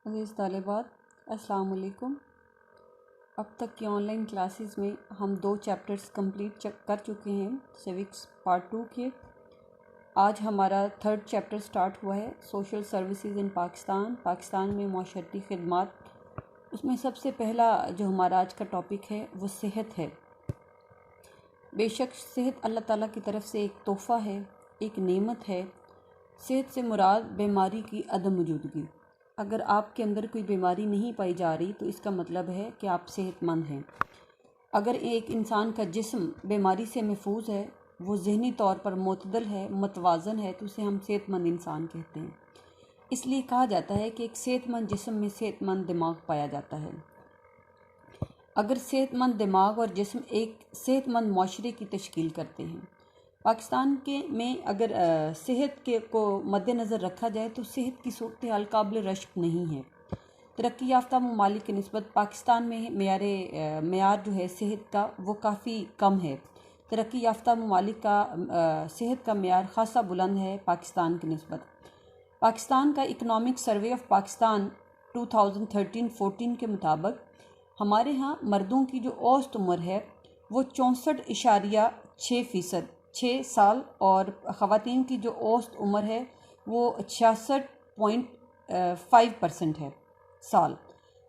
عزیز طالبات، السلام علیکم۔ اب تک کی آن لائن کلاسز میں ہم 2 چیپٹرز کمپلیٹ کر چکے ہیں سیوکس پارٹ 2 کے۔ آج ہمارا 3rd چیپٹر سٹارٹ ہوا ہے، سوشل سروسز ان پاکستان میں معاشرتی خدمات۔ اس میں سب سے پہلا جو ہمارا آج کا ٹاپک ہے وہ صحت ہے۔ بے شک صحت اللہ تعالیٰ کی طرف سے ایک تحفہ ہے، ایک نعمت ہے۔ صحت سے مراد بیماری کی عدم موجودگی۔ اگر آپ کے اندر کوئی بیماری نہیں پائی جا رہی تو اس کا مطلب ہے کہ آپ صحت مند ہیں۔ اگر ایک انسان کا جسم بیماری سے محفوظ ہے، وہ ذہنی طور پر معتدل ہے، متوازن ہے، تو اسے ہم صحت مند انسان کہتے ہیں۔ اس لیے کہا جاتا ہے کہ ایک صحت مند جسم میں صحت مند دماغ پایا جاتا ہے۔ اگر صحت مند دماغ اور جسم ایک صحت مند معاشرے کی تشکیل کرتے ہیں۔ پاکستان میں اگر صحت کو مد نظر رکھا جائے تو صحت کی صورتحال قابل رشک نہیں ہے۔ ترقی یافتہ ممالک کی نسبت پاکستان میں معیار جو ہے صحت کا وہ کافی کم ہے۔ ترقی یافتہ ممالک کا صحت کا معیار خاصا بلند ہے پاکستان کی نسبت۔ پاکستان کا اکنامک سروے آف پاکستان 2013-14 کے مطابق ہمارے ہاں مردوں کی جو اوسط عمر ہے وہ 64.6 سال اور خواتین کی جو اوسط عمر ہے وہ 66.5% ہے سال،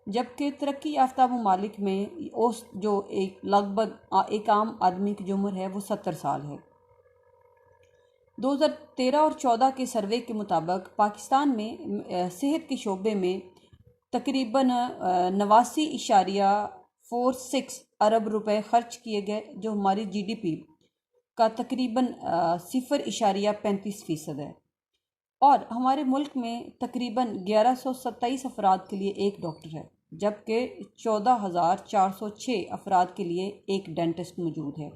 جبکہ ترقی یافتہ ممالک میں اوسط جو لگ بھگ ایک عام آدمی کی جو عمر ہے وہ 70 سال ہے۔ 2013 اور 14 کے سروے کے مطابق پاکستان میں صحت کے شعبے میں تقریباً 89.46 ارب روپے خرچ کیے گئے، جو ہماری جی ڈی پی کا تقریباً 0.35% ہے، اور ہمارے ملک میں تقریباً 1127 افراد کے لیے ایک ڈاکٹر ہے، جبکہ 14,406 افراد کے لیے ایک ڈینٹسٹ موجود ہے۔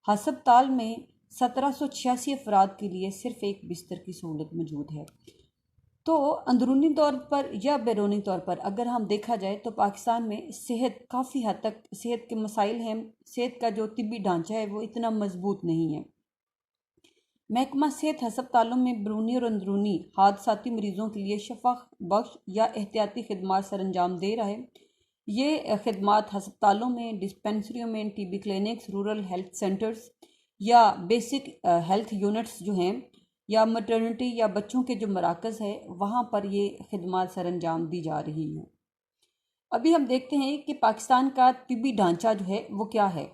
ہسپتال میں 1786 افراد کے لیے صرف ایک بستر کی سہولت موجود ہے۔ تو اندرونی طور پر یا بیرونی طور پر اگر ہم دیکھا جائے تو پاکستان میں صحت کافی حد تک صحت کے مسائل ہیں، صحت کا جو طبی ڈھانچہ ہے وہ اتنا مضبوط نہیں ہے۔ محکمہ صحت ہسپتالوں میں بیرونی اور اندرونی حادثاتی مریضوں کے لیے شفا بخش یا احتیاطی خدمات سر انجام دے رہا ہے۔ یہ خدمات ہسپتالوں میں، ڈسپنسریوں میں، T B clinics, rural health centres یا بیسک ہیلتھ یونٹس جو ہیں، یا مٹرنٹی یا بچوں کے جو مراکز ہے وہاں پر یہ خدمات سر انجام دی جا رہی ہیں۔ ابھی ہم دیکھتے ہیں کہ پاکستان کا طبی ڈھانچہ جو ہے وہ کیا ہے۔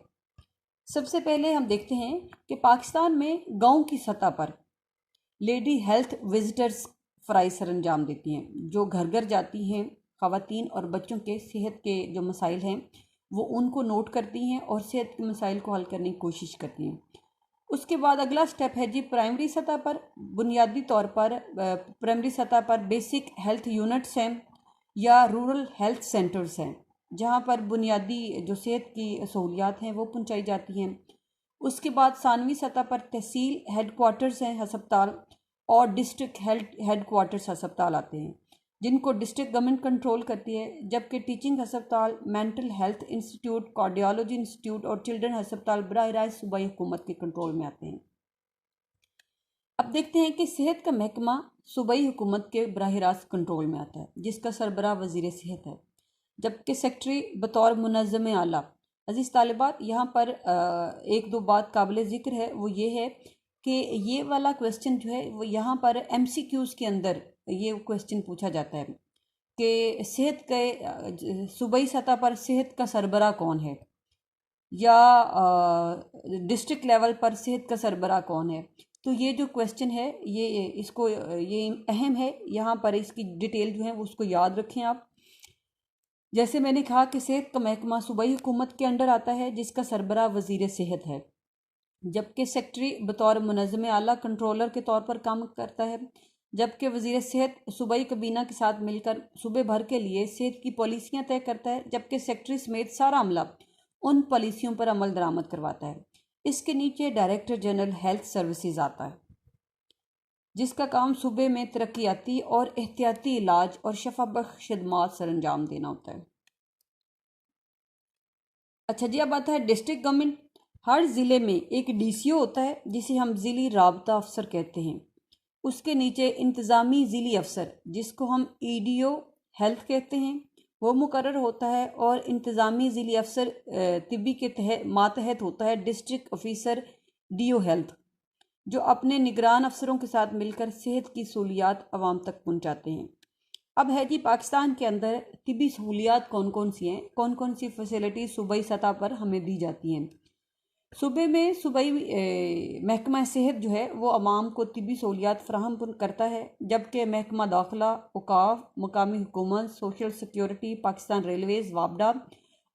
سب سے پہلے ہم دیکھتے ہیں کہ پاکستان میں گاؤں کی سطح پر لیڈی ہیلتھ وزٹرز فرائض سر انجام دیتی ہیں، جو گھر گھر جاتی ہیں، خواتین اور بچوں کے صحت کے جو مسائل ہیں وہ ان کو نوٹ کرتی ہیں اور صحت کے مسائل کو حل کرنے کی کوشش کرتی ہیں۔ اس کے بعد اگلا سٹیپ ہے جی پرائمری سطح پر، بنیادی طور پر پرائمری سطح پر بیسک ہیلتھ یونٹس ہیں یا رورل ہیلتھ سینٹرز ہیں، جہاں پر بنیادی جو صحت کی سہولیات ہیں وہ پہنچائی جاتی ہیں۔ اس کے بعد ثانوی سطح پر تحصیل ہیڈ کوارٹرز ہیں ہسپتال، اور ڈسٹرکٹ ہیڈ کوارٹرز ہسپتال آتے ہیں جن کو ڈسٹرکٹ گورنمنٹ کنٹرول کرتی ہے، جبکہ ٹیچنگ ہسپتال، mental health institute, cardiology institute اور چلڈرن ہسپتال براہ راست صوبائی حکومت کے کنٹرول میں آتے ہیں۔ اب دیکھتے ہیں کہ صحت کا محکمہ صوبائی حکومت کے براہ راست کنٹرول میں آتا ہے، جس کا سربراہ وزیر صحت ہے، جبکہ سیکٹری بطور منظم اعلیٰ۔ عزیز طالبات، یہاں پر ایک دو بات قابل ذکر ہے، وہ یہ ہے کہ یہ والا کویسچن جو ہے وہ یہاں پر ایم سی کیوز کے اندر یہ کویسچن پوچھا جاتا ہے کہ صحت کے صوبائی سطح پر صحت کا سربراہ کون ہے، یا ڈسٹرکٹ لیول پر صحت کا سربراہ کون ہے۔ تو یہ جو کویسچن ہے یہ اہم ہے، یہاں پر اس کی ڈیٹیل جو ہے وہ اس کو یاد رکھیں آپ۔ جیسے میں نے کہا کہ صحت کا محکمہ صوبائی حکومت کے انڈر آتا ہے جس کا سربراہ وزیر صحت ہے، جبکہ سیکٹری بطور منظم اعلیٰ کنٹرولر کے طور پر کام کرتا ہے، جبکہ وزیر صحت صوبائی کابینہ کے ساتھ مل کر صوبے بھر کے لیے صحت کی پالیسیاں طے کرتا ہے، جبکہ سیکٹری سمیت سارا عملہ ان پالیسیوں پر عمل درآمد کرواتا ہے۔ اس کے نیچے ڈائریکٹر جنرل ہیلتھ سروسز آتا ہے، جس کا کام صوبے میں ترقیاتی اور احتیاطی علاج اور شفا بخش خدمات سر انجام دینا ہوتا ہے۔ اچھا جی، اب آتا ہے ڈسٹرکٹ گورنمنٹ۔ ہر ضلع میں ایک ڈی سی او ہوتا ہے جسے ہم ضلعی رابطہ افسر کہتے ہیں۔ اس کے نیچے انتظامی ضلعی افسر جس کو ہم ای ڈی او، ہیلتھ کہتے ہیں، وہ مقرر ہوتا ہے اور انتظامی ذیلی افسر طبی کے ماتحت ہوتا ہے district officer D O health, جو اپنے نگران افسروں کے ساتھ مل کر صحت کی سہولیات عوام تک پہنچاتے ہیں۔ اب ہے جی پاکستان کے اندر طبی سہولیات کون کون سی ہیں، کون کون سی فیسلٹیز صوبائی سطح پر ہمیں دی جاتی ہیں۔ صوبے میں صوبائی محکمہ صحت جو ہے وہ عوام کو طبی سہولیات فراہم کرتا ہے، جبکہ محکمہ داخلہ، اوقاف، مقامی حکومت، سوشل سیکیورٹی، پاکستان ریلویز، وابڈا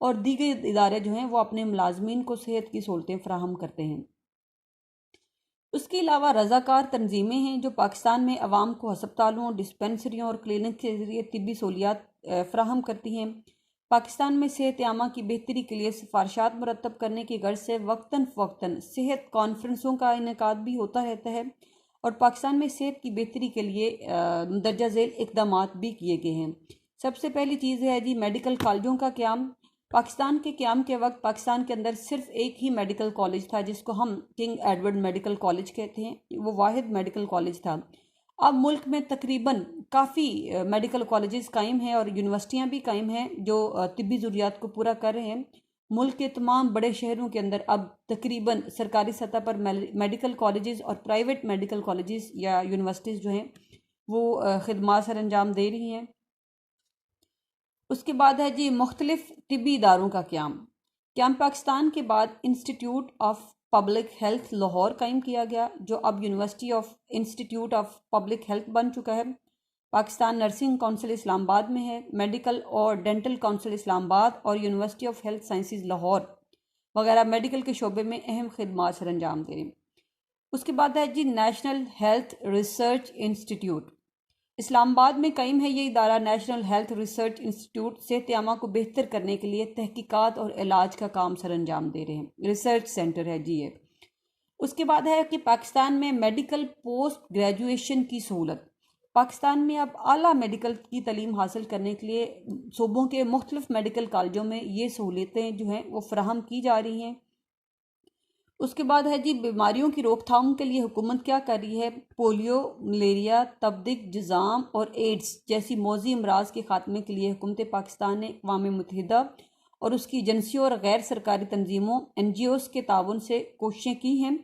اور دیگر ادارے جو ہیں وہ اپنے ملازمین کو صحت کی سہولتیں فراہم کرتے ہیں۔ اس کے علاوہ رضاکار تنظیمیں ہیں جو پاکستان میں عوام کو ہسپتالوں، ڈسپنسریوں اور کلینک کے ذریعے طبی سہولیات فراہم کرتی ہیں۔ پاکستان میں صحت عامہ کی بہتری کے لیے سفارشات مرتب کرنے کی غرض سے وقتاً فوقتاً صحت کانفرنسوں کا انعقاد بھی ہوتا رہتا ہے، اور پاکستان میں صحت کی بہتری کے لیے مندرجہ ذیل اقدامات بھی کیے گئے ہیں۔ سب سے پہلی چیز ہے جی میڈیکل کالجوں کا قیام۔ پاکستان کے قیام کے وقت پاکستان کے اندر صرف ایک ہی میڈیکل کالج تھا، جس کو ہم کنگ ایڈورڈ میڈیکل کالج کہتے ہیں، وہ واحد میڈیکل کالج تھا۔ اب ملک میں تقریباً کافی میڈیکل کالجز قائم ہیں اور یونیورسٹیاں بھی قائم ہیں جو طبی ضروریات کو پورا کر رہے ہیں۔ ملک کے تمام بڑے شہروں کے اندر اب تقریباً سرکاری سطح پر میڈیکل کالجز اور پرائیویٹ میڈیکل کالجز یا یونیورسٹیز جو ہیں وہ خدمات سر انجام دے رہی ہیں۔ اس کے بعد ہے جی مختلف طبی اداروں کا قیام پاکستان کے بعد institute of public health Lahore قائم کیا گیا، جو اب university of institute of public health بن چکا ہے۔ پاکستان نرسنگ کونسل اسلام آباد میں ہے، میڈیکل اور ڈینٹل کونسل اسلام آباد اور university of health sciences Lahore وغیرہ میڈیکل کے شعبے میں اہم خدمات سر انجام دے رہے ہیں۔ اس کے بعد ہے جی نیشنل ہیلتھ ریسرچ انسٹیٹیوٹ اسلام آباد میں قائم ہے۔ یہ ادارہ نیشنل ہیلتھ ریسرچ انسٹیٹیوٹ صحت عامہ کو بہتر کرنے کے لیے تحقیقات اور علاج کا کام سر انجام دے رہے ہیں، ریسرچ سینٹر ہے جی یہ۔ اس کے بعد ہے کہ پاکستان میں میڈیکل پوسٹ گریجویشن کی سہولت۔ پاکستان میں اب اعلیٰ میڈیکل کی تعلیم حاصل کرنے کے لیے صوبوں کے مختلف میڈیکل کالجوں میں یہ سہولتیں جو ہیں وہ فراہم کی جا رہی ہیں۔ اس کے بعد ہے جی بیماریوں کی روک تھام کے لیے حکومت کیا کر رہی ہے۔ پولیو، ملیریا، تبدق، جذام اور ایڈز جیسی موذی امراض کے خاتمے کے لیے حکومت پاکستان نے اقوام متحدہ اور اس کی ایجنسیوں اور غیر سرکاری تنظیموں NGOs کے تعاون سے کوششیں کی ہیں۔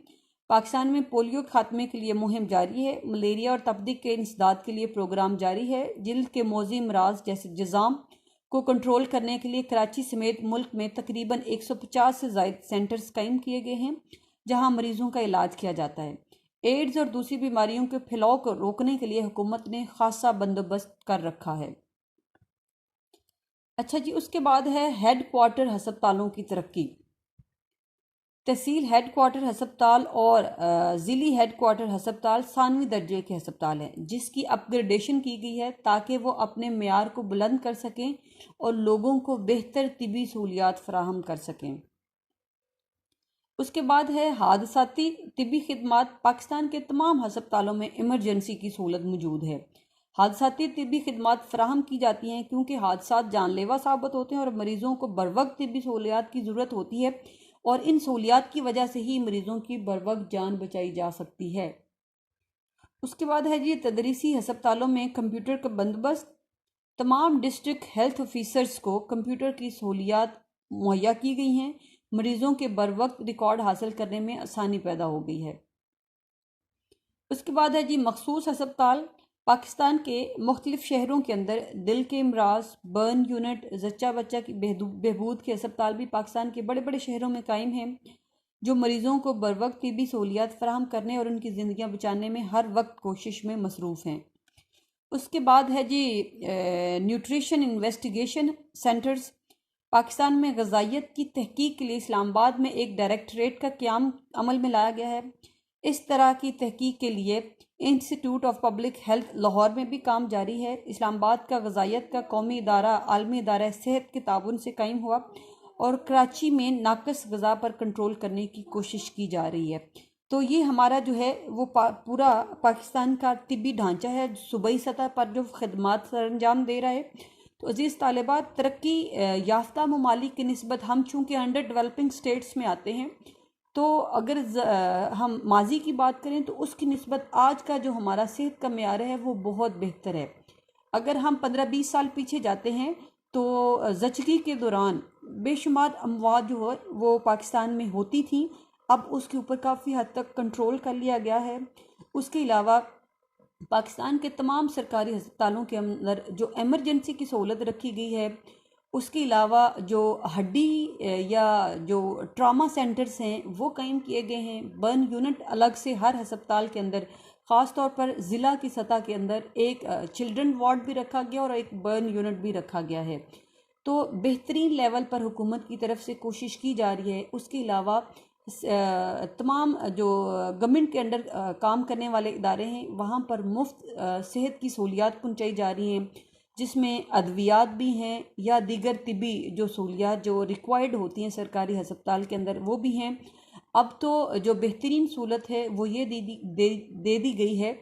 پاکستان میں پولیو کے خاتمے کے لیے مہم جاری ہے، ملیریا اور تبدق کے انسداد کے لیے پروگرام جاری ہے، جلد کے موذی امراض جیسے جذام کو کنٹرول کرنے کے لیے کراچی سمیت ملک میں تقریباً 150 سے زائد سینٹرز قائم کیے گئے ہیں جہاں مریضوں کا علاج کیا جاتا ہے۔ ایڈز اور دوسری بیماریوں کے پھیلاؤ کو روکنے کے لیے حکومت نے خاصا بندوبست کر رکھا ہے۔ اچھا جی، اس کے بعد ہے ہیڈ کوارٹر ہسپتالوں کی ترقی۔ تحصیل ہیڈ کوارٹر ہسپتال اور ضلعی ہیڈ کوارٹر ہسپتال ثانوی درجے کے ہسپتال ہیں، جس کی اپ گریڈیشن کی گئی ہے تاکہ وہ اپنے معیار کو بلند کر سکیں اور لوگوں کو بہتر طبی سہولیات فراہم کر سکیں۔ اس کے بعد ہے حادثاتی طبی خدمات۔ پاکستان کے تمام ہسپتالوں میں ایمرجنسی کی سہولت موجود ہے۔ حادثاتی طبی خدمات فراہم کی جاتی ہیں کیونکہ حادثات جان لیوا ثابت ہوتے ہیں اور مریضوں کو بروقت طبی سہولیات کی ضرورت ہوتی ہے، اور ان سہولیات کی وجہ سے ہی مریضوں کی بروقت جان بچائی جا سکتی ہے۔ اس کے بعد ہے جی تدریسی ہسپتالوں میں کمپیوٹر کا بندوبست۔ تمام ڈسٹرکٹ ہیلتھ آفیسرز کو کمپیوٹر کی سہولیات مہیا کی گئی ہیں، مریضوں کے بروقت ریکارڈ حاصل کرنے میں آسانی پیدا ہو گئی ہے۔ اس کے بعد ہے جی مخصوص ہسپتال۔ پاکستان کے مختلف شہروں کے اندر دل کے امراض، برن یونٹ، زچہ بچہ کی بہبود کے ہسپتال بھی پاکستان کے بڑے بڑے شہروں میں قائم ہیں، جو مریضوں کو بروقت طبی سہولیات فراہم کرنے اور ان کی زندگیاں بچانے میں ہر وقت کوشش میں مصروف ہیں۔ اس کے بعد ہے جی نیوٹریشن انویسٹیگیشن سینٹرز۔ پاکستان میں غذائیت کی تحقیق کے لیے اسلام آباد میں ایک ڈائریکٹریٹ کا قیام عمل میں لایا گیا ہے۔ اس طرح کی تحقیق کے لیے institute of public health Lahore میں بھی کام جاری ہے۔ اسلام آباد کا غذائیت کا قومی ادارہ عالمی ادارہ صحت کے تعاون سے قائم ہوا اور کراچی میں ناقص غذا پر کنٹرول کرنے کی کوشش کی جا رہی ہے۔ تو یہ ہمارا جو ہے وہ پورا پاکستان کا طبی ڈھانچہ ہے صوبائی سطح پر جو خدمات سر انجام دے رہا ہے۔ تو عزیز طالبات، ترقی یافتہ ممالک کی نسبت ہم چونکہ انڈر ڈیولپنگ سٹیٹس میں آتے ہیں، تو اگر ہم ماضی کی بات کریں تو اس کی نسبت آج کا جو ہمارا صحت کا معیار ہے وہ بہت بہتر ہے۔ اگر ہم 15-20 سال پیچھے جاتے ہیں تو زچگی کے دوران بے شمار اموات جو ہے وہ پاکستان میں ہوتی تھیں، اب اس کے اوپر کافی حد تک کنٹرول کر لیا گیا ہے۔ اس کے علاوہ پاکستان کے تمام سرکاری ہسپتالوں کے اندر جو ایمرجنسی کی سہولت رکھی گئی ہے، اس کے علاوہ جو ہڈی یا جو ٹراما سینٹرز ہیں وہ قائم کیے گئے ہیں۔ برن یونٹ الگ سے ہر ہسپتال کے اندر، خاص طور پر ضلع کی سطح کے اندر ایک چلڈرن وارڈ بھی رکھا گیا اور ایک برن یونٹ بھی رکھا گیا ہے۔ تو بہترین لیول پر حکومت کی طرف سے کوشش کی جا رہی ہے۔ اس کے علاوہ تمام جو گورنمنٹ کے انڈر کام کرنے والے ادارے ہیں وہاں پر مفت صحت کی سہولیات پہنچائی جا رہی ہیں، جس میں ادویات بھی ہیں یا دیگر طبی جو سہولیات جو ریکوائرڈ ہوتی ہیں سرکاری ہسپتال کے اندر وہ بھی ہیں۔ اب تو جو بہترین سہولت ہے وہ یہ دے دی گئی ہے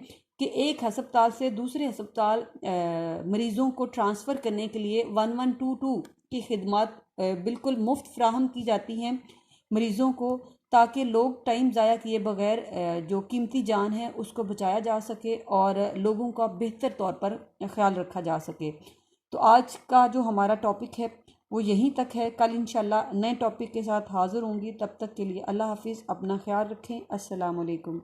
کہ ایک ہسپتال سے دوسرے ہسپتال مریضوں کو ٹرانسفر کرنے کے لیے 1122 کی خدمات بالکل مفت فراہم کی جاتی ہیں مریضوں کو، تاکہ لوگ ٹائم ضائع کیے بغیر جو قیمتی جان ہے اس کو بچایا جا سکے اور لوگوں کا بہتر طور پر خیال رکھا جا سکے۔ تو آج کا جو ہمارا ٹاپک ہے وہ یہیں تک ہے، کل انشاءاللہ نئے ٹاپک کے ساتھ حاضر ہوں گی، تب تک کے لیے اللہ حافظ، اپنا خیال رکھیں، السلام علیکم۔